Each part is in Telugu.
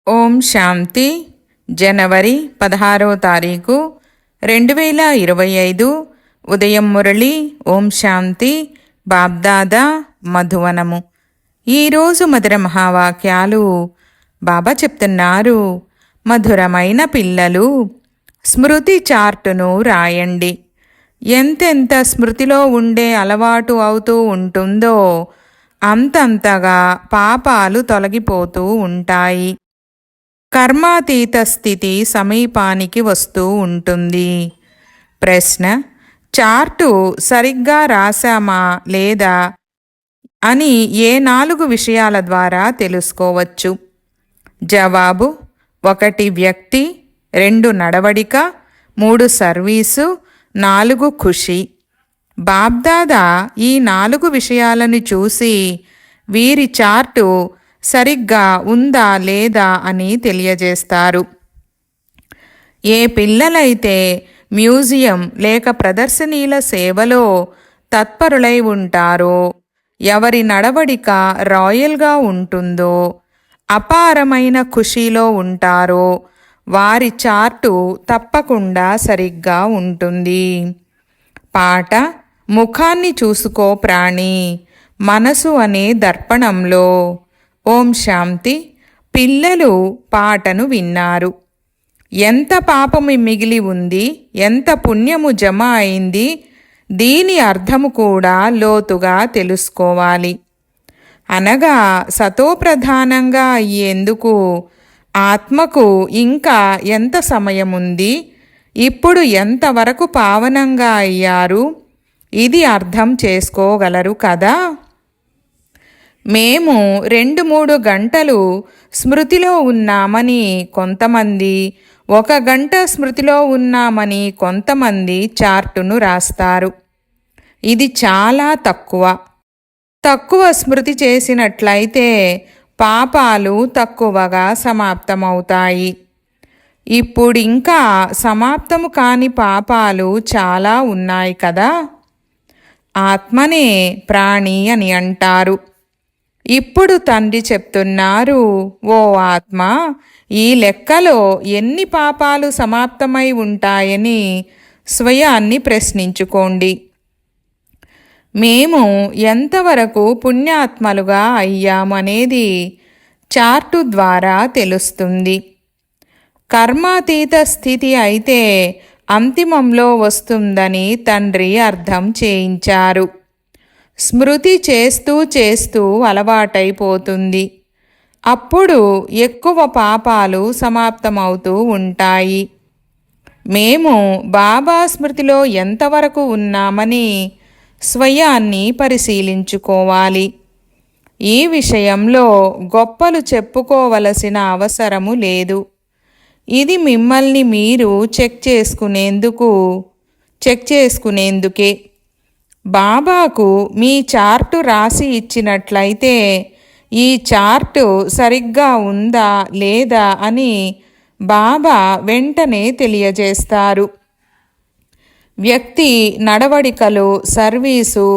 ఓం శాంతి. జనవరి 16వ తారీఖు 2025 ఉదయం మురళి. ఓం శాంతి. బాబ్దాదా మధువనము. ఈరోజు మధుర మహావాక్యాలు. బాబా చెప్తున్నారు, మధురమైన పిల్లలు, స్మృతి చార్టును రాయండి. ఎంతెంత స్మృతిలో ఉండే అలవాటు అవుతూ ఉంటుందో అంతంతగా పాపాలు తొలగిపోతూ ఉంటాయి. కర్మాతీత స్థితి సమీపానికి వస్తూ ఉంటుంది. ప్రశ్న: చార్టు సరిగ్గా రాశామా లేదా అని ఏ 4 విషయాల ద్వారా తెలుసుకోవచ్చు? జవాబు: 1 వ్యక్తి, 2 నడవడిక, 3 సర్వీసు, 4 ఖుషి. బాబ్దాదా ఈ 4 విషయాలను చూసి వీరి చార్టు సరిగ్గా ఉందా లేదా అని తెలియజేస్తారు. ఏ పిల్లలైతే మ్యూజియం లేక ప్రదర్శనీల సేవలో తత్పరులై ఉంటారో, ఎవరి నడవడిక రాయల్గా ఉంటుందో, అపారమైన ఖుషీలో ఉంటారో వారి చార్టు తప్పకుండా సరిగ్గా ఉంటుంది. పాట: ముఖాన్ని చూసుకో ప్రాణి, మనసు అనే దర్పణంలో. ఓం శాంతి. పిల్లలు పాటను విన్నారు. ఎంత పాపము మిగిలి ఉంది, ఎంత పుణ్యము జమ అయింది, దీని అర్థము కూడా లోతుగా తెలుసుకోవాలి. అనగా సతోప్రధానంగా అయ్యేందుకు ఆత్మకు ఇంకా ఎంత సమయం ఉంది, ఇప్పుడు ఎంతవరకు పావనంగా అయ్యారు, ఇది అర్థం చేసుకోగలరు కదా. మేము 2-3 గంటలు స్మృతిలో ఉన్నామని కొంతమంది, 1 గంట స్మృతిలో ఉన్నామని కొంతమంది చార్టును రాస్తారు. ఇది చాలా తక్కువ స్మృతి చేసినట్లయితే పాపాలు తక్కువగా సమాప్తమవుతాయి. ఇప్పుడింకా సమాప్తము కాని పాపాలు చాలా ఉన్నాయి కదా. ఆత్మనే ప్రాణి అని అంటారు. ఇప్పుడు తండ్రి చెప్తున్నారు, ఓ ఆత్మ, ఈ లెక్కలో ఎన్ని పాపాలు సమాప్తమై ఉంటాయని స్వయాన్ని ప్రశ్నించుకోండి. మేము ఎంతవరకు పుణ్యాత్మలుగా అయ్యామనేది చార్టు ద్వారా తెలుస్తుంది. కర్మాతీత స్థితి అయితే అంతిమంలో వస్తుందని తండ్రి అర్థం చేయించారు. స్మృతి చేస్తూ అలవాటైపోతుంది. అప్పుడు ఎక్కువ పాపాలు సమాప్తమవుతూ ఉంటాయి. మేము బాబా స్మృతిలో ఎంతవరకు ఉన్నామని స్వయాన్ని పరిశీలించుకోవాలి. ఈ విషయంలో గొప్పలు చెప్పుకోవలసిన అవసరము లేదు. ఇది మిమ్మల్ని మీరు చెక్ చేసుకునేందుకే. బాబాకు మీ చార్టు రాసి ఇచ్చినట్లయితే ఈ చార్టు సరిగ్గా ఉందా లేదా అని బాబా వెంటనే తెలియజేస్తారు. వ్యక్తి నడవడికలు, సర్వీసు,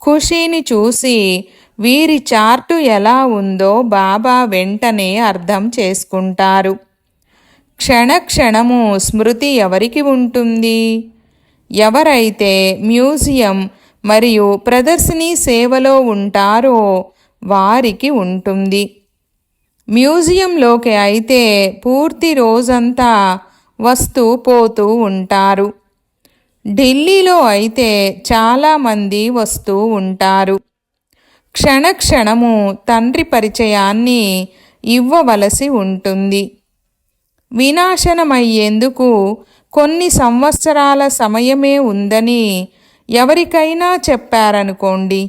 ఖుషీని చూసి వీరి చార్టు ఎలా ఉందో బాబా వెంటనే అర్థం చేసుకుంటారు. క్షణక్షణము స్మృతి ఎవరికి ఉంటుంది? ఎవరైతే మ్యూజియం మరియు ప్రదర్శనీ సేవలో ఉంటారో వారికి ఉంటుంది. మ్యూజియంలోకి అయితే పూర్తి రోజంతా వస్తూ పోతూ ఉంటారు. ఢిల్లీలో అయితే చాలామంది వస్తూ ఉంటారు. క్షణక్షణము తండ్రి పరిచయాన్ని ఇవ్వవలసి ఉంటుంది. వినాశనమయ్యేందుకు కొన్ని సంవత్సరాల సమయమే ఉందని ఎవరికైనా చెప్పారనుకోండి,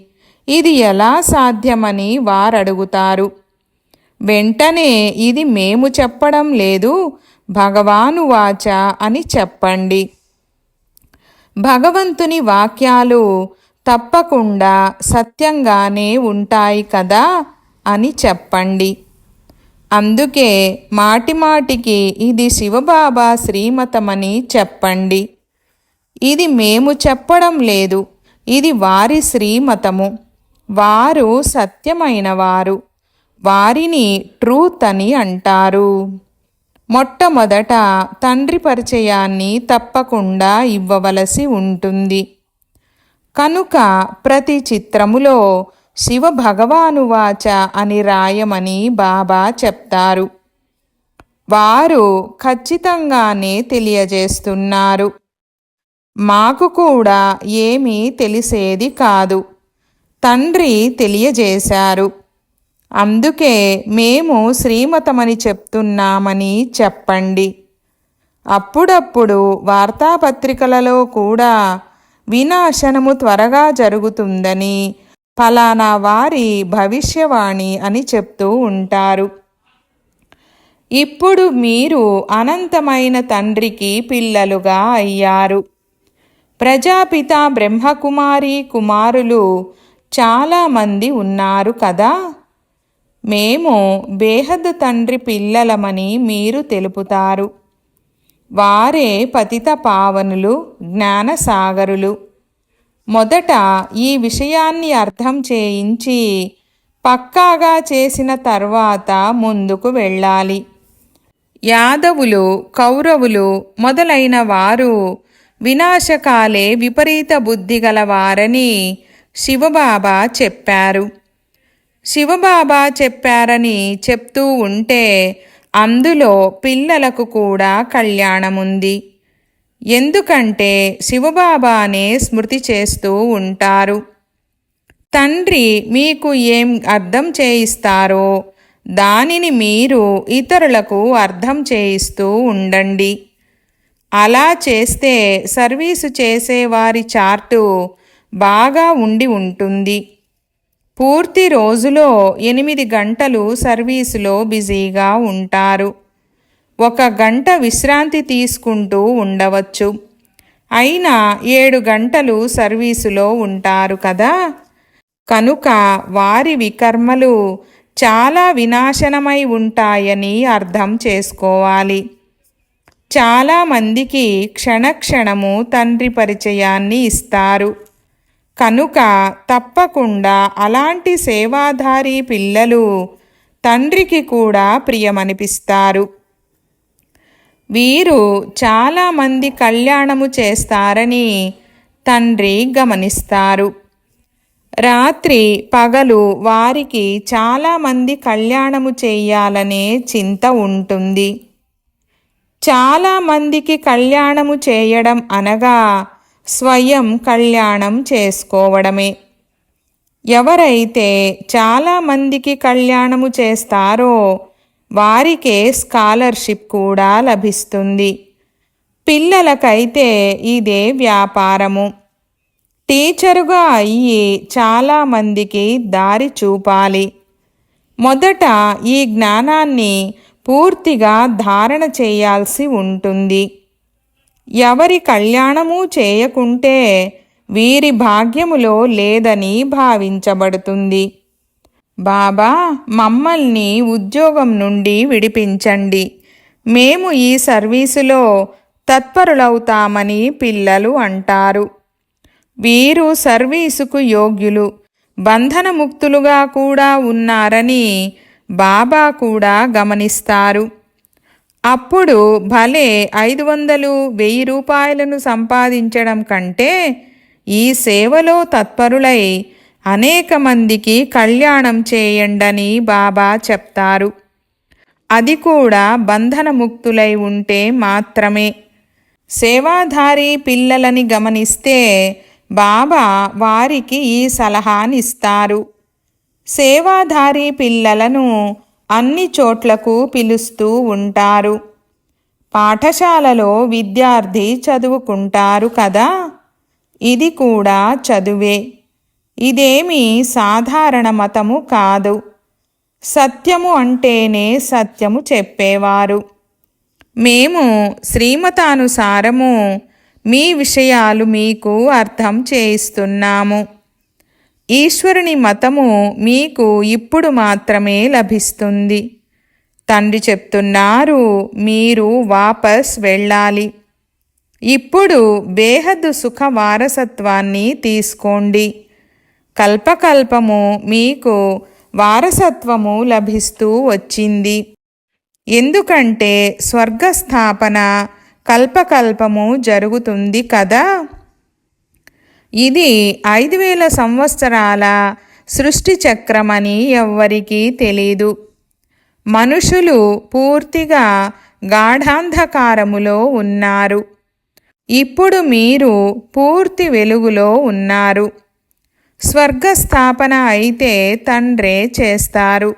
ఇది ఎలా సాధ్యమని వారడుగుతారు. వెంటనే ఇది మేము చెప్పడం లేదు, భగవాను వాచ అని చెప్పండి. భగవంతుని వాక్యాలు తప్పకుండా సత్యంగానే ఉంటాయి కదా అని చెప్పండి. అందుకే మాటిమాటికి ఇది శివబాబా శ్రీమతమని చెప్పండి. ఇది మేము చెప్పడం లేదు, ఇది వారి శ్రీమతము. వారు సత్యమైనవారు. వారిని ట్రూత్ అని అంటారు. మొట్టమొదట తండ్రి పరిచయాన్ని తప్పకుండా ఇవ్వవలసి ఉంటుంది. కనుక ప్రతి చిత్రములో శివ భగవానువాచ అని రాయమని బాబా చెప్తారు. వారు ఖచ్చితంగానే తెలియజేస్తున్నారు. మాకు కూడా ఏమీ తెలిసేది కాదు, తండ్రి తెలియజేశారు. అందుకే మేము శ్రీమతమని చెప్తున్నామని చెప్పండి. అప్పుడప్పుడు వార్తాపత్రికలలో కూడా వినాశనము త్వరగా జరుగుతుందని, ఫలానా వారి భవిష్యవాణి అని చెప్తూ ఉంటారు. ఇప్పుడు మీరు అనంతమైన తండ్రికి పిల్లలుగా అయ్యారు. ప్రజాపిత బ్రహ్మకుమారి కుమారులు చాలామంది ఉన్నారు కదా. మేము బేహద్ తండ్రి పిల్లలమని మీరు తెలుపుతారు. వారే పతిత పావనులు, జ్ఞానసాగరులు. మొదట ఈ విషయాన్ని అర్థం చేయించి పక్కాగా చేసిన తర్వాత ముందుకు వెళ్ళాలి. యాదవులు, కౌరవులు మొదలైన వారు వినాశకాలే విపరీత బుద్ధి గలవారని శివబాబా చెప్పారు. శివబాబా చెప్పారని చెప్తూ ఉంటే అందులో పిల్లలకు కూడా కళ్యాణముంది. ఎందుకంటే శివబాబానే స్మృతి చేస్తూ ఉంటారు. తండ్రి మీకు ఏం అర్థం చేయిస్తారో దానిని మీరు ఇతరులకు అర్థం చేయిస్తూ ఉండండి. అలా చేస్తే సర్వీసు చేసేవారి చార్టు బాగా ఉండి ఉంటుంది. పూర్తి రోజులో 8 గంటలు సర్వీసులో బిజీగా ఉంటారు. 1 గంట విశ్రాంతి తీసుకుంటూ ఉండవచ్చు. అయినా 7 గంటలు సర్వీసులో ఉంటారు కదా. కనుక వారి వికర్మలు చాలా వినాశనమై ఉంటాయని అర్థం చేసుకోవాలి. చాలామందికి క్షణక్షణము తండ్రి పరిచయాన్ని ఇస్తారు. కనుక తప్పకుండా అలాంటి సేవాధారి పిల్లలు తండ్రికి కూడా ప్రియమనిపిస్తారు. వీరు చాలామంది కళ్యాణము చేస్తారని తండ్రి గమనిస్తారు. రాత్రి పగలు వారికి చాలామంది కళ్యాణము చేయాలనే చింత ఉంటుంది. చాలామందికి కళ్యాణము చేయడం అనగా స్వయం కళ్యాణం చేసుకోవడమే. ఎవరైతే చాలామందికి కళ్యాణము చేస్తారో వారికే స్కాలర్షిప్ కూడా లభిస్తుంది. పిల్లలకైతే ఇదే వ్యాపారము. టీచరుగా అయ్యి చాలామందికి దారి చూపాలి. మొదట ఈ జ్ఞానాన్ని పూర్తిగా ధారణ చేయాల్సి ఉంటుంది. ఎవరి కళ్యాణము చేయకుంటే వీరి భాగ్యములో లేదని భావించబడుతుంది. బాబా, మమ్మల్ని ఉద్యోగం నుండి విడిపించండి, మేము ఈ సర్వీసులో తత్పరులవుతామని పిల్లలు అంటారు. వీరు సర్వీసుకు యోగ్యులు, బంధనముక్తులుగా కూడా ఉన్నారని బాబా కూడా గమనిస్తారు. అప్పుడు భలే 500, 1000 రూపాయలను సంపాదించడం కంటే ఈ సేవలో తత్పరులై అనేక మందికి కళ్యాణం చేయండని బాబా చెప్తారు. అది కూడా బంధనముక్తులై ఉంటే మాత్రమే. సేవాధారి పిల్లలని గమనిస్తే బాబా వారికి ఈ సలహానిస్తారు. సేవాధారి పిల్లలను అన్ని చోట్లకు పిలుస్తూ ఉంటారు. పాఠశాలలో విద్యార్థి చదువుకుంటారు కదా, ఇది కూడా చదువే. ఇదేమీ సాధారణ మతము కాదు. సత్యము అంటేనే సత్యము చెప్పేవారు. మేము శ్రీమతానుసారము మీ విషయాలు మీకు అర్థం చేయిస్తున్నాము. ఈశ్వరుని మతము మీకు ఇప్పుడు మాత్రమే లభిస్తుంది. తండ్రి చెప్తున్నారు, మీరు వాపస్ వెళ్ళాలి. ఇప్పుడు బేహద్దు సుఖ వారసత్వాన్ని తీసుకోండి. కల్పకల్పము మీకు వారసత్వము లభిస్తూ వచ్చింది. ఎందుకంటే స్వర్గస్థాపన కల్పకల్పము జరుగుతుంది కదా. ఇది 5000 సంవత్సరాల సృష్టి చక్రమని ఎవ్వరికీ తెలీదు. మనుషులు పూర్తిగా గాఢాంధకారములో ఉన్నారు. ఇప్పుడు మీరు పూర్తి వెలుగులో ఉన్నారు. స్వర్గస్థాపన అయితే తండ్రే చేస్తారు.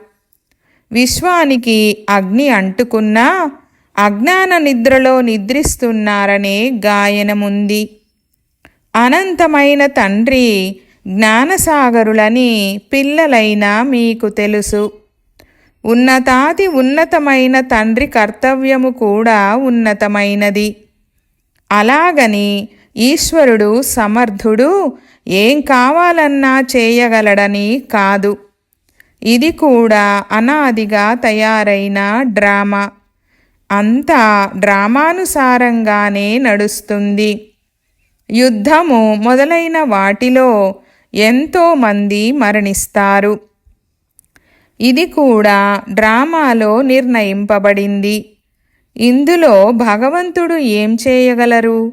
విశ్వానికి అగ్ని అంటుకున్నా అజ్ఞాన నిద్రలో నిద్రిస్తున్నారనే గాయనముంది. అనంతమైన తండ్రి జ్ఞానసాగరులని పిల్లలైనా మీకు తెలుసు. ఉన్నతాతి ఉన్నతమైన తండ్రి కర్తవ్యము కూడా ఉన్నతమైనది. అలాగని ఈశ్వరుడు సమర్థుడు, ఏం కావాలన్నా చేయగలడని కాదు. ఇది కూడా అనాదిగా తయారైన డ్రామా. అంతా డ్రామానుసారంగానే నడుస్తుంది. యుద్ధము మొదలైన వాటిలో ఎంతోమంది మరణిస్తారు. ఇది కూడా డ్రామాలో నిర్ణయింపబడింది. ఇందులో భగవంతుడు ఏం చేయగలరు?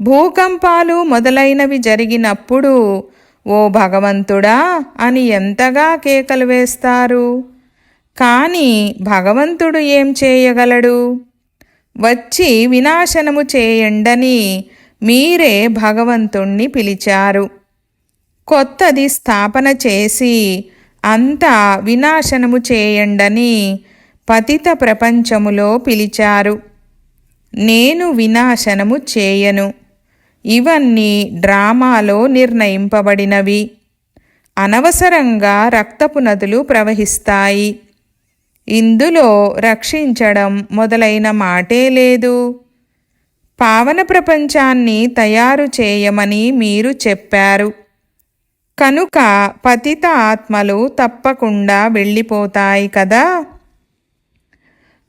భూకంపాలు మొదలైనవి జరిగినప్పుడు ఓ భగవంతుడా అని ఎంతగా కేకలు వేస్తారు. కానీ భగవంతుడు ఏం చేయగలడు? వచ్చి వినాశనము చేయండని మీరే భగవంతుణ్ణి పిలిచారు. కొత్తది స్థాపన చేసి అంతా వినాశనము చేయండని పతిత ప్రపంచములో పిలిచారు. నేను వినాశనము చేయను. ఇవన్నీ డ్రామాలో నిర్ణయింపబడినవి. అనవసరంగా రక్తపు నదులు ప్రవహిస్తాయి. ఇందులో రక్షించడం మొదలైన మాటే లేదు. పావన ప్రపంచాన్ని తయారు చేయమని మీరు చెప్పారు. కనుక పతిత ఆత్మలు తప్పకుండా వెళ్ళిపోతాయి కదా.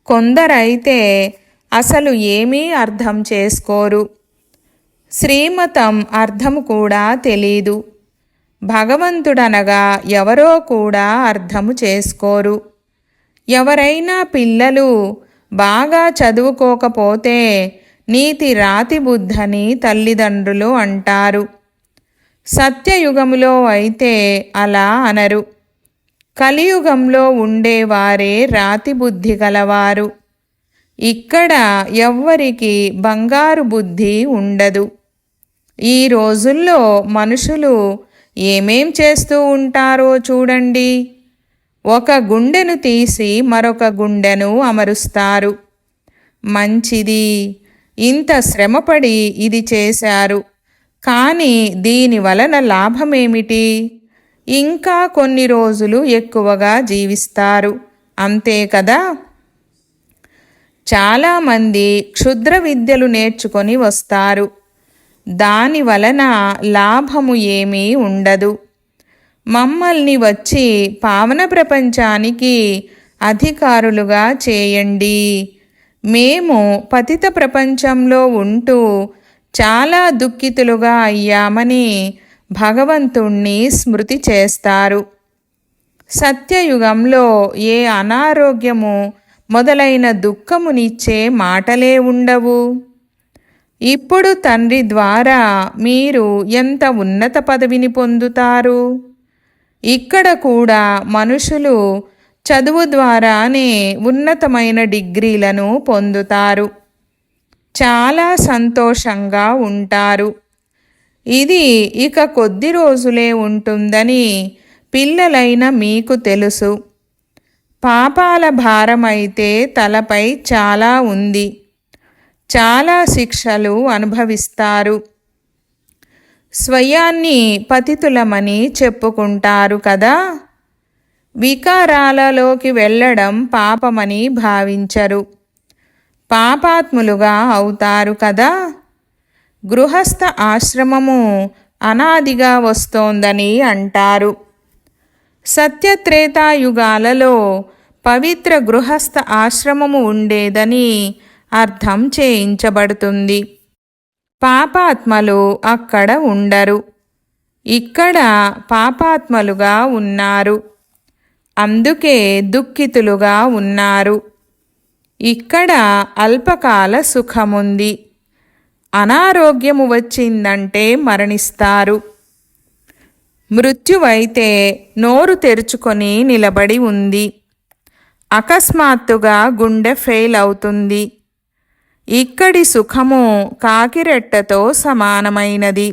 కొందరైతే అసలు ఏమీ అర్థం చేసుకోరు. శ్రీమతం అర్థం కూడా తెలీదు. భగవంతుడనగా ఎవరో కూడా అర్థము చేసుకోరు. ఎవరైనా పిల్లలు బాగా చదువుకోకపోతే నీతి రాతి బుద్ధని తల్లిదండ్రులు అంటారు. సత్యయుగములో అయితే అలా అనరు. కలియుగంలో ఉండేవారే రాతి బుద్ధి గలవారు. ఇక్కడ ఎవ్వరికి బంగారు బుద్ధి ఉండదు. ఈ రోజుల్లో మనుషులు ఏమేం చేస్తూ ఉంటారో చూడండి. ఒక గుండెను తీసి మరొక గుండెను అమరుస్తారు. మంచిది, ఇంత శ్రమపడి ఇది చేశారు, కానీ దీని వలన లాభమేమిటి? ఇంకా కొన్ని రోజులు ఎక్కువగా జీవిస్తారు, అంతే కదా. చాలామంది క్షుద్ర విద్యలు నేర్చుకొని వస్తారు. దాని వలన లాభము ఏమీ ఉండదు. మమ్మల్ని వచ్చి పావన ప్రపంచానికి అధికారులుగా చేయండి. మేము పతిత ప్రపంచంలో ఉంటూ చాలా దుఃఖితులుగా అయ్యామని భగవంతుణ్ణి స్మృతి చేస్తారు. సత్యయుగంలో ఏ అనారోగ్యము మొదలైన దుఃఖమునిచ్చే మాటలే ఉండవు. ఇప్పుడు తండ్రి ద్వారా మీరు ఎంత ఉన్నత పదవిని పొందుతారు. ఇక్కడ కూడా మనుషులు చదువు ద్వారానే ఉన్నతమైన డిగ్రీలను పొందుతారు. చాలా సంతోషంగా ఉంటారు. ఇది ఇక కొద్ది రోజులే ఉంటుందని పిల్లలైన మీకు తెలుసు. పాపాల భారమైతే తలపై చాలా ఉంది. చాలా శిక్షలు అనుభవిస్తారు. స్వయాన్ని పతితులమని చెప్పుకుంటారు కదా. వికారాలలోకి వెళ్ళడం పాపమని భావించరు. పాపాత్ములుగా అవుతారు కదా. గృహస్థ ఆశ్రమము అనాదిగా వస్తోందని అంటారు. సత్యత్రేతాయుగాలలో పవిత్ర గృహస్థ ఆశ్రమము ఉండేదని అర్థం చేయించబడుతుంది. పాపాత్మలు అక్కడ ఉండరు. ఇక్కడ పాపాత్మలుగా ఉన్నారు. అందుకే దుఃఖితులుగా ఉన్నారు. ఇక్కడ అల్పకాల సుఖముంది. అనారోగ్యము వచ్చిందంటే మరణిస్తారు. మృత్యువైతే నోరు తెరుచుకొని నిలబడి ఉంది. అకస్మాత్తుగా గుండె ఫెయిల్ అవుతుంది. ఇక్కడి సుఖము కాకిరెట్టతో సమానమైనది.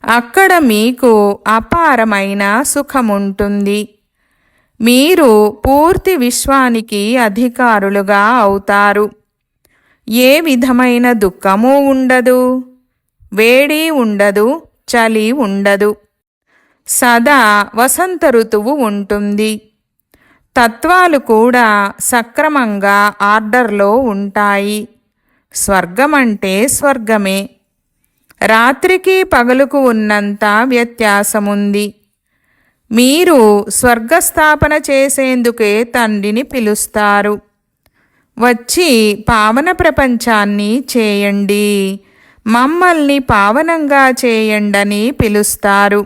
అక్కడ మీకు అపారమైన సుఖముంటుంది. మీరు పూర్తి విశ్వానికి అధికారులుగా అవుతారు. ఏ విధమైన దుఃఖము ఉండదు, వేడి ఉండదు, చలి ఉండదు. సదా వసంత ఋతువు ఉంటుంది. తత్వాలు కూడా సక్రమంగా ఆర్డర్లో ఉంటాయి. స్వర్గమంటే స్వర్గమే. రాత్రికి పగలుకు ఉన్నంత వ్యత్యాసముంది. మీరు స్వర్గస్థాపన చేసేందుకే తండ్రిని పిలుస్తారు. వచ్చి పావన ప్రపంచాన్ని చేయండి, మమ్మల్ని పావనంగా చేయండని పిలుస్తారు.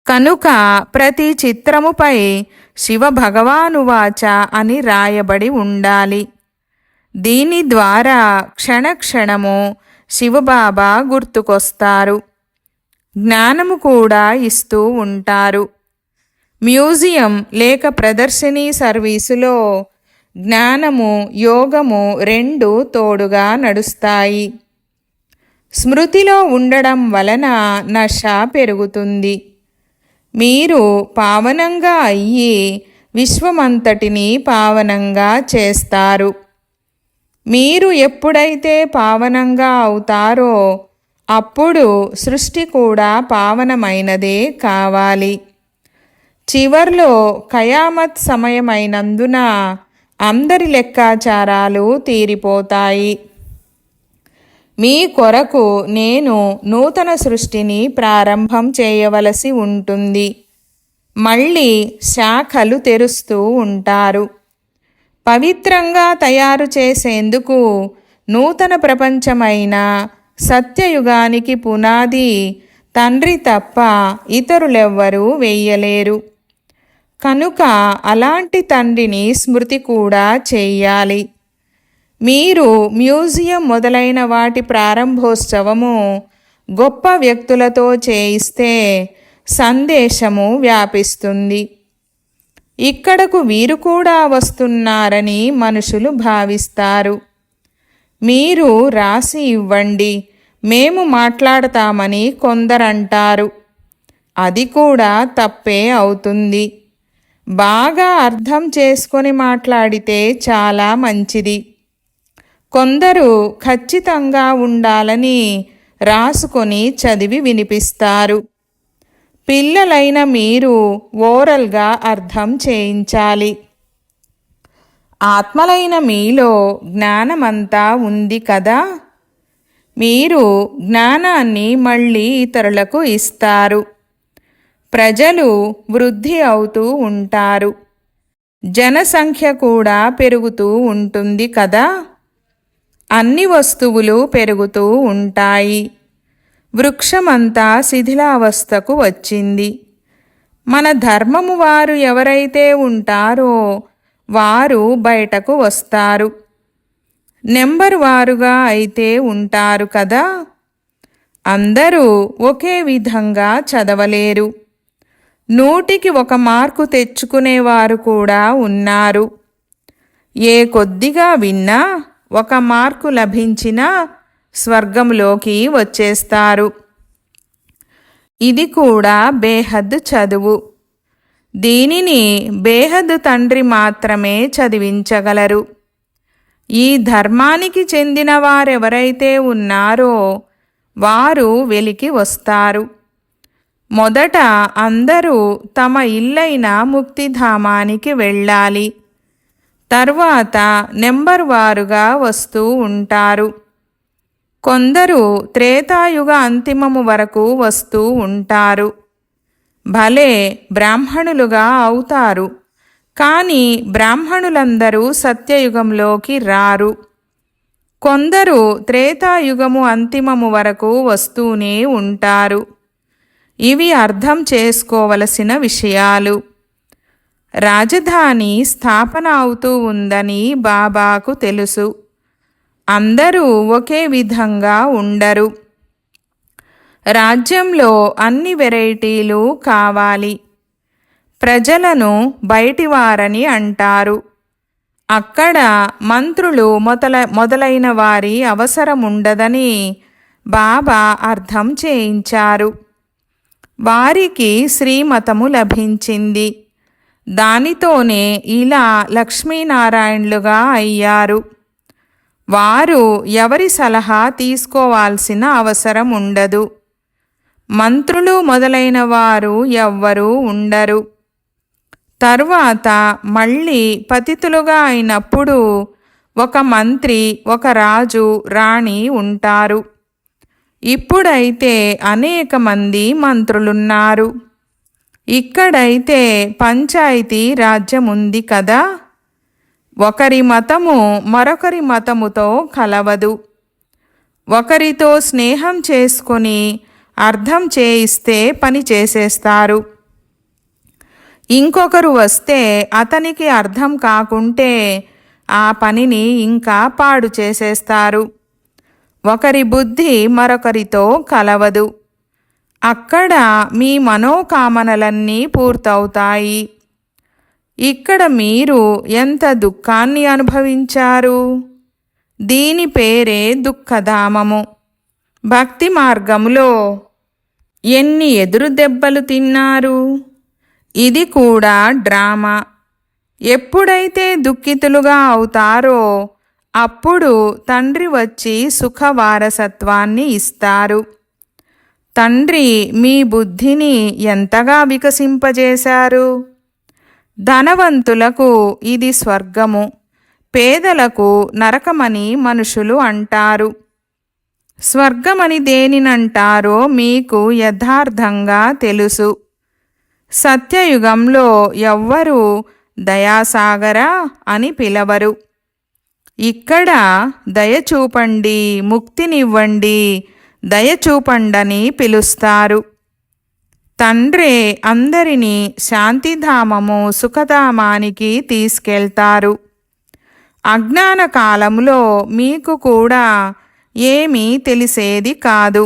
కనుక ప్రతి చిత్రముపై శివభగవానువాచ అని రాయబడి ఉండాలి. దీని ద్వారా క్షణక్షణము శివబాబా గుర్తుకొస్తారు. జ్ఞానము కూడా ఇస్తూ ఉంటారు. మ్యూజియం లేక ప్రదర్శనీ సర్వీసులో జ్ఞానము, యోగము రెండూ తోడుగా నడుస్తాయి. స్మృతిలో ఉండడం వలన నశ పెరుగుతుంది. మీరు పావనంగా అయ్యి విశ్వమంతటిని పావనంగా చేస్తారు. మీరు ఎప్పుడైతే పావనంగా అవుతారో అప్పుడు సృష్టి కూడా పావనమైనదే కావాలి. చివర్లో ఖయామత్ సమయమైనందున అందరి లెక్కాచారాలు తీరిపోతాయి. మీ కొరకు నేను నూతన సృష్టిని ప్రారంభం చేయవలసి ఉంటుంది. మళ్ళీ శాఖలు తెరుస్తూ ఉంటారు. పవిత్రంగా తయారు చేసేందుకు నూతన ప్రపంచమైన సత్యయుగానికి పునాది తండ్రి తప్ప ఇతరులెవ్వరూ వెయ్యలేరు. కనుక అలాంటి తండ్రిని స్మృతి కూడా చెయ్యాలి. మీరు మ్యూజియం మొదలైన వాటి ప్రారంభోత్సవము గొప్ప వ్యక్తులతో చేయిస్తే సందేశము వ్యాపిస్తుంది. ఇక్కడకు వీరు కూడా వస్తున్నారని మనుషులు భావిస్తారు. మీరు రాసి ఇవ్వండి, మేము మాట్లాడతామని కొందరంటారు. అది కూడా తప్పే అవుతుంది. బాగా అర్థం చేసుకొని మాట్లాడితే చాలా మంచిది. కొందరు ఖచ్చితంగా ఉండాలని రాసుకొని చదివి వినిపిస్తారు. పిల్లలైన మీరు ఓరల్గా అర్థం చేయించాలి. ఆత్మలైన మీలో జ్ఞానమంతా ఉంది కదా. మీరు జ్ఞానాన్ని మళ్ళీ ఇతరులకు ఇస్తారు. ప్రజలు వృద్ధి అవుతూ ఉంటారు. జనసంఖ్య కూడా పెరుగుతూ ఉంటుంది కదా. అన్ని వస్తువులు పెరుగుతూ ఉంటాయి. వృక్షమంతా శిథిలావస్థకు వచ్చింది. మన ధర్మము వారు ఎవరైతే ఉంటారో వారు బయటకు వస్తారు. నెంబర్ వారుగా అయితే ఉంటారు కదా. అందరూ ఒకే విధంగా చదవలేరు. 100కి 1 మార్కు తెచ్చుకునేవారు కూడా ఉన్నారు. ఏ కొద్దిగా విన్నా 1 మార్కు లభించినా స్వర్గంలోకి వచ్చేస్తారు. ఇది కూడా బేహద్ చదువు. దీనిని బేహద్ తండ్రి మాత్రమే చదివించగలరు. ఈ ధర్మానికి చెందిన వారెవరైతే ఉన్నారో వారు వెలికి వస్తారు. మొదట అందరూ తమ ఇల్లైన ముక్తిధామానికి వెళ్ళాలి. తర్వాత నెంబర్ వారుగా వస్తూ ఉంటారు. కొందరు త్రేతాయుగ అంతిమము వరకు వస్తూ ఉంటారు. భలే బ్రాహ్మణులుగా అవుతారు. కానీ బ్రాహ్మణులందరూ సత్యయుగంలోకి రారు. కొందరు త్రేతాయుగము అంతిమము వరకు వస్తూనే ఉంటారు. ఇవి అర్థం చేసుకోవలసిన విషయాలు. రాజధాని స్థాపన అవుతూ ఉందని బాబాకు తెలుసు. అందరూ ఒకే విధంగా ఉండరు. రాజ్యంలో అన్ని వెరైటీలు కావాలి. ప్రజలను బయటివారని అంటారు. అక్కడ మంత్రులు మొదలైన వారి అవసరముండదని బాబా అర్థం చేయించారు. వారికి శ్రీమతము లభించింది. దానితోనే ఇలా లక్ష్మీనారాయణులుగా అయ్యారు. వారు ఎవరి సలహా తీసుకోవాల్సిన అవసరం ఉండదు. మంత్రులు మొదలైన వారు ఎవ్వరూ ఉండరు. తరువాత మళ్ళీ పతితులుగా అయినప్పుడు ఒక మంత్రి, ఒక రాజు, రాణి ఉంటారు. ఇప్పుడైతే అనేక మంది మంత్రులున్నారు. ఇక్కడైతే పంచాయతీ రాజ్యముంది కదా. ఒకరి మతము మరొకరి మతముతో కలవదు. ఒకరితో స్నేహం చేసుకొని అర్థం చేయిస్తే పని చేసేస్తారు. ఇంకొకరు వస్తే అతనికి అర్థం కాకుంటే ఆ పనిని ఇంకా పాడు చేసేస్తారు. ఒకరి బుద్ధి మరొకరితో కలవదు. అక్కడ మీ మనోకామనలన్నీ పూర్తవుతాయి. ఇక్కడ మీరు ఎంత దుఃఖాన్ని అనుభవించారు. దీని పేరే దుఃఖధామము. భక్తి మార్గములో ఎన్ని ఎదురు దెబ్బలు తిన్నారు. ఇది కూడా డ్రామా. ఎప్పుడైతే దుఃఖితులుగా అవుతారో అప్పుడు తండ్రి వచ్చి సుఖ వారసత్వాన్ని ఇస్తారు. తండ్రి మీ బుద్ధిని ఎంతగా వికసింపజేశారు. ధనవంతులకు ఇది స్వర్గము, పేదలకు నరకమని మనుషులు అంటారు. స్వర్గమని దేనినంటారో మీకు యథార్థంగా తెలుసు. సత్యయుగంలో ఎవ్వరూ దయాసాగరా అని పిలవరు. ఇక్కడ దయచూపండి, ముక్తినివ్వండి, దయచూపండని పిలుస్తారు. తండ్రే అందరినీ శాంతిధామము, సుఖధామానికి తీసుకెళ్తారు. అజ్ఞాన కాలంలో మీకు కూడా ఏమీ తెలిసేది కాదు.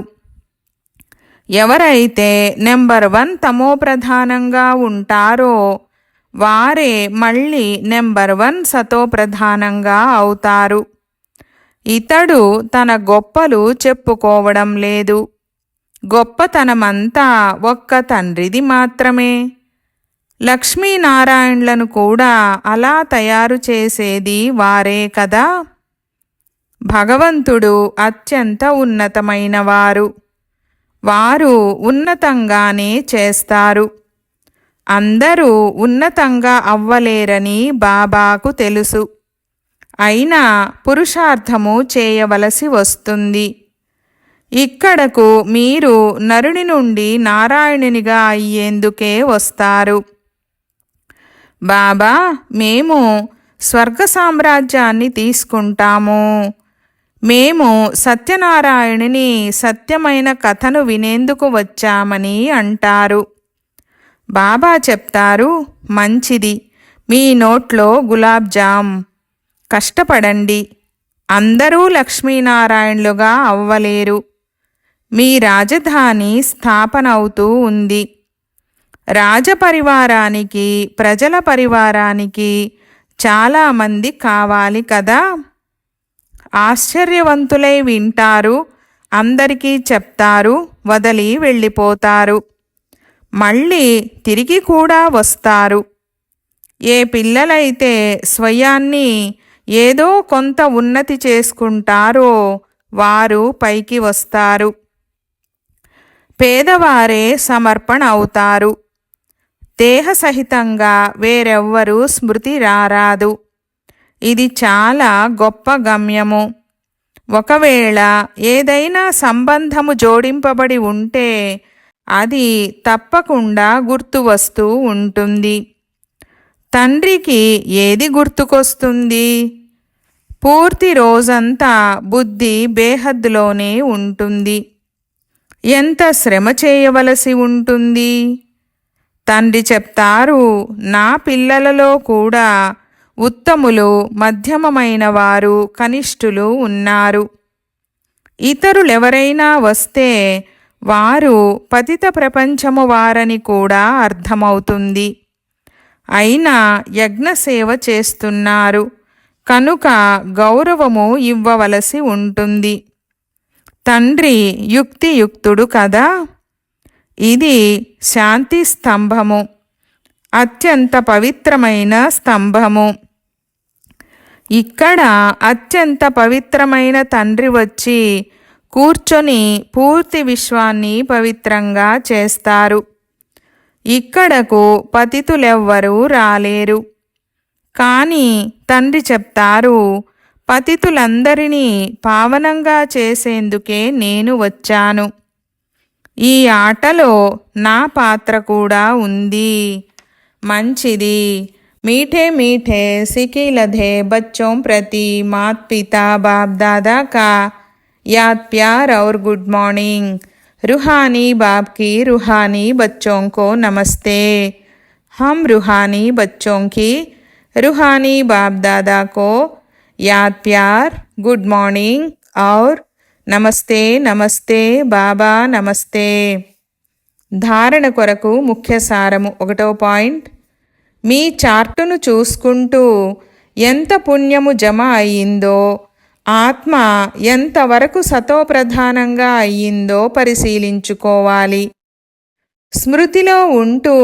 ఎవరైతే నెంబర్ 1 తమోప్రధానంగా ఉంటారో వారే మళ్ళీ నెంబర్ 1 సతోప్రధానంగా అవుతారు. ఇతడు తన గొప్పలు చెప్పుకోవడం లేదు. గొప్పతనమంతా ఒక్క తండ్రిది మాత్రమే. లక్ష్మీనారాయణులను కూడా అలా తయారు చేసేది వారే కదా. భగవంతుడు అత్యంత ఉన్నతమైనవారు. వారు ఉన్నతంగానే చేస్తారు. అందరూ ఉన్నతంగా అవ్వలేరని బాబాకు తెలుసు. అయినా పురుషార్థము చేయవలసి వస్తుంది. ఇక్కడకు మీరు నరుని నుండి నారాయణునిగా అయ్యేందుకే వస్తారు. బాబా, మేము స్వర్గ సామ్రాజ్యాన్ని తీసుకుంటాము. మేము సత్యనారాయణుని సత్యమైన కథను వినేందుకు వచ్చామని అంటారు. బాబా చెప్తారు, మంచిది, మీ నోట్లో గులాబ్ జామ్. కష్టపడండి. అందరూ లక్ష్మీనారాయణులుగా అవ్వలేరు. మీ రాజధాని స్థాపన అవుతూ ఉంది. రాజపరివారానికి, ప్రజల పరివారానికి చాలామంది కావాలి కదా. ఆశ్చర్యవంతులై వింటారు, అందరికీ చెప్తారు, వదిలి వెళ్ళిపోతారు. మళ్ళీ తిరిగి కూడా వస్తారు. ఏ పిల్లలైతే స్వయాన్ని ఏదో కొంత ఉన్నతి చేసుకుంటారో వారు పైకి వస్తారు. పేదవారే సమర్పణ అవుతారు. దేహసహితంగా వేరెవ్వరూ స్మృతి రారాదు. ఇది చాలా గొప్ప గమ్యము. ఒకవేళ ఏదైనా సంబంధము జోడింపబడి ఉంటే అది తప్పకుండా గుర్తు వస్తూ ఉంటుంది. తండ్రికి ఏది గుర్తుకొస్తుంది? పూర్తి రోజంతా బుద్ధి బేహద్దులోనే ఉంటుంది. ఎంత శ్రమ చేయవలసి ఉంటుంది? తండ్రి చెప్తారు, నా పిల్లలలో కూడా ఉత్తములు, మధ్యమమైన వారు, కనిష్ఠులు ఉన్నారు. ఇతరులెవరైనా వస్తే వారు పతిత ప్రపంచము వారని కూడా అర్థమవుతుంది. అయినా యజ్ఞసేవ చేస్తున్నారు కనుక గౌరవము ఇవ్వవలసి ఉంటుంది. తండ్రి యుక్తియుక్తుడు కదా. ఇది శాంతి స్తంభము, అత్యంత పవిత్రమైన స్తంభము. ఇక్కడ అత్యంత పవిత్రమైన తండ్రి వచ్చి కూర్చొని పూర్తి విశ్వాన్ని పవిత్రంగా చేస్తారు. ఇక్కడకు పతితులెవ్వరూ రాలేరు. కానీ తండ్రి చెప్తారు, పతితులందరినీ పావనంగా చేసేందుకే నేను వచ్చాను. ఈ ఆటలో నా పాత్ర కూడా ఉంది. మంచిది. मीठे मीठे सिकी लधे बच्चों प्रति मात पिता बाप दादा का याद प्यार और गुड मॉर्निंग। रूहानी बाप की रूहानी बच्चों को नमस्ते। हम रूहानी बच्चों की रूहानी बाप दादा को याद प्यार, गुड मॉर्निंग और नमस्ते नमस्ते बाबा नमस्ते। धारण కొరకు ముఖ్య సారము 1వ పాయింట్. మీ చార్టును చూసుకుంటూ ఎంత పుణ్యము జమ అయ్యిందో, ఆత్మ ఎంతవరకు సతోప్రధానంగా అయ్యిందో పరిశీలించుకోవాలి. స్మృతిలో ఉంటూ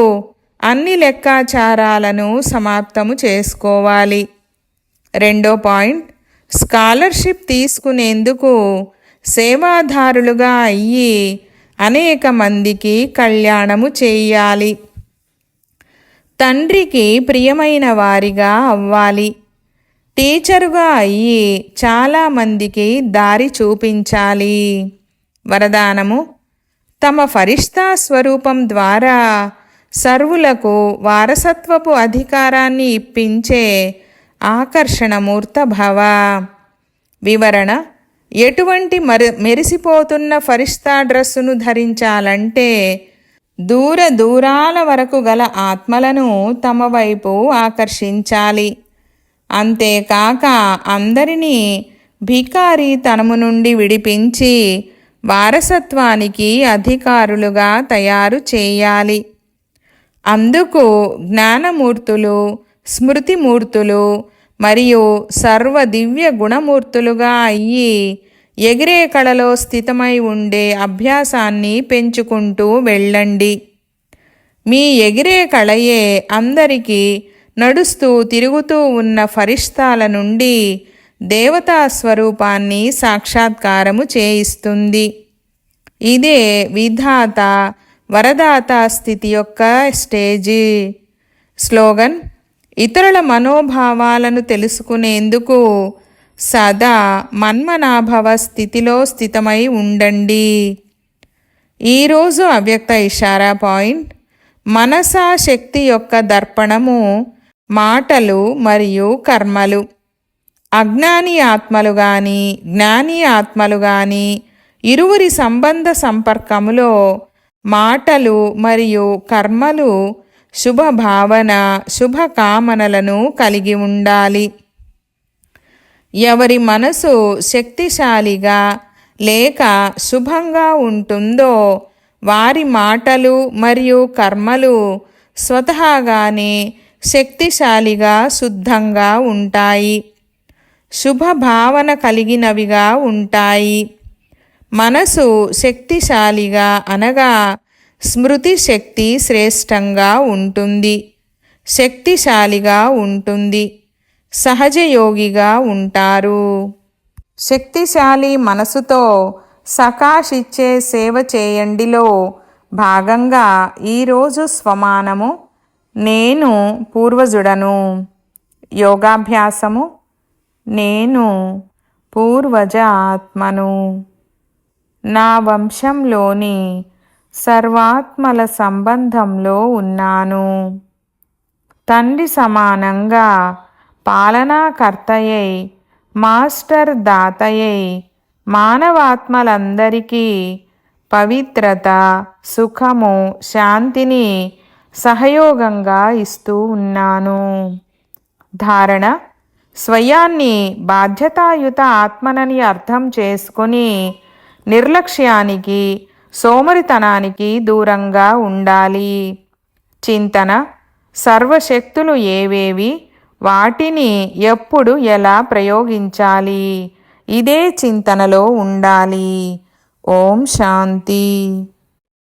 అన్ని లెక్కాచారాలను సమాప్తము చేసుకోవాలి. 2వ పాయింట్. స్కాలర్షిప్ తీసుకునేందుకు సేవాదారులుగా అయ్యి అనేక మందికి కళ్యాణము చేయాలి. తండ్రికి ప్రియమైన వారిగా అవ్వాలి. టీచరుగా అయ్యి చాలామందికి దారి చూపించాలి. వరదానము. తమ ఫరిష్తా స్వరూపం ద్వారా సర్వులకు వారసత్వపు అధికారాన్ని ఇప్పించే ఆకర్షణమూర్త భవ. వివరణ. ఎటువంటి మెరిసిపోతున్న ఫరిష్తా డ్రెస్సును ధరించాలంటే దూరాల వరకు గల ఆత్మలను తమ వైపు ఆకర్షించాలి. అంతేకాక అందరినీ భికారీతనము నుండి విడిపించి వారసత్వానికి అధికారులుగా తయారు చేయాలి. అందుకు జ్ఞానమూర్తులు, స్మృతిమూర్తులు మరియు సర్వదివ్య గుణమూర్తులుగా అయ్యి ఎగిరే కళలో స్థితమై ఉండే అభ్యాసాన్ని పెంచుకుంటూ వెళ్ళండి. మీ ఎగిరే కళయే అందరికీ నడుస్తూ తిరుగుతూ ఉన్న ఫరిష్తాల నుండి దేవతా స్వరూపాన్ని సాక్షాత్కారము చేయిస్తుంది. ఇదే విధాత వరదాత స్థితి యొక్క స్టేజి. స్లోగన్. ఇతరుల మనోభావాలను తెలుసుకునేందుకు సదా మన్మనాభవ స్థితిలో స్థితమై ఉండండి. ఈరోజు అవ్యక్త ఇషారా పాయింట్. మనసా శక్తి యొక్క దర్పణము మాటలు మరియు కర్మలు. అజ్ఞాని ఆత్మలు కానీ జ్ఞాని ఆత్మలు కానీ ఇరువురి సంబంధ సంపర్కములో మాటలు మరియు కర్మలు శుభభావన, శుభకామనలను కలిగి ఉండాలి. ఎవరి మనసు శక్తిశాలిగా లేక శుభంగా ఉంటుందో వారి మాటలు మరియు కర్మలు స్వతహాగానే శక్తిశాలిగా, శుద్ధంగా ఉంటాయి, శుభభావన కలిగినవిగా ఉంటాయి. మనసు శక్తిశాలిగా అనగా స్మృతి శక్తి శ్రేష్టంగా ఉంటుంది, శక్తిశాలిగా ఉంటుంది, సహజయోగిగా ఉంటారు. శక్తిశాలి మనసుతో సకాషిచ్చే సేవ చేయండిలో భాగంగా ఈరోజు స్వమానము. నేను పూర్వజుడను. యోగాభ్యాసము. నేను పూర్వజ ఆత్మను. నా వంశంలోని సర్వాత్మల సంబంధంలో ఉన్నాను. తండ్రి సమానంగా పాలనాకర్తయై, మాస్టర్ దాతయై మానవాత్మలందరికీ పవిత్రత, సుఖము, శాంతిని సహయోగంగా ఇస్తూ ఉన్నాను. ధారణ: స్వయాన్ని బాధ్యతాయుత ఆత్మనని అర్థం చేసుకొని నిర్లక్ష్యానికి, సోమరితనానికి దూరంగా ఉండాలి. చింతన: సర్వశక్తులు ఏవేవి, వాటిని ఎప్పుడు ఎలా ప్రయోగించాలి, ఇదే చింతనలో ఉండాలి. ఓం శాంతి.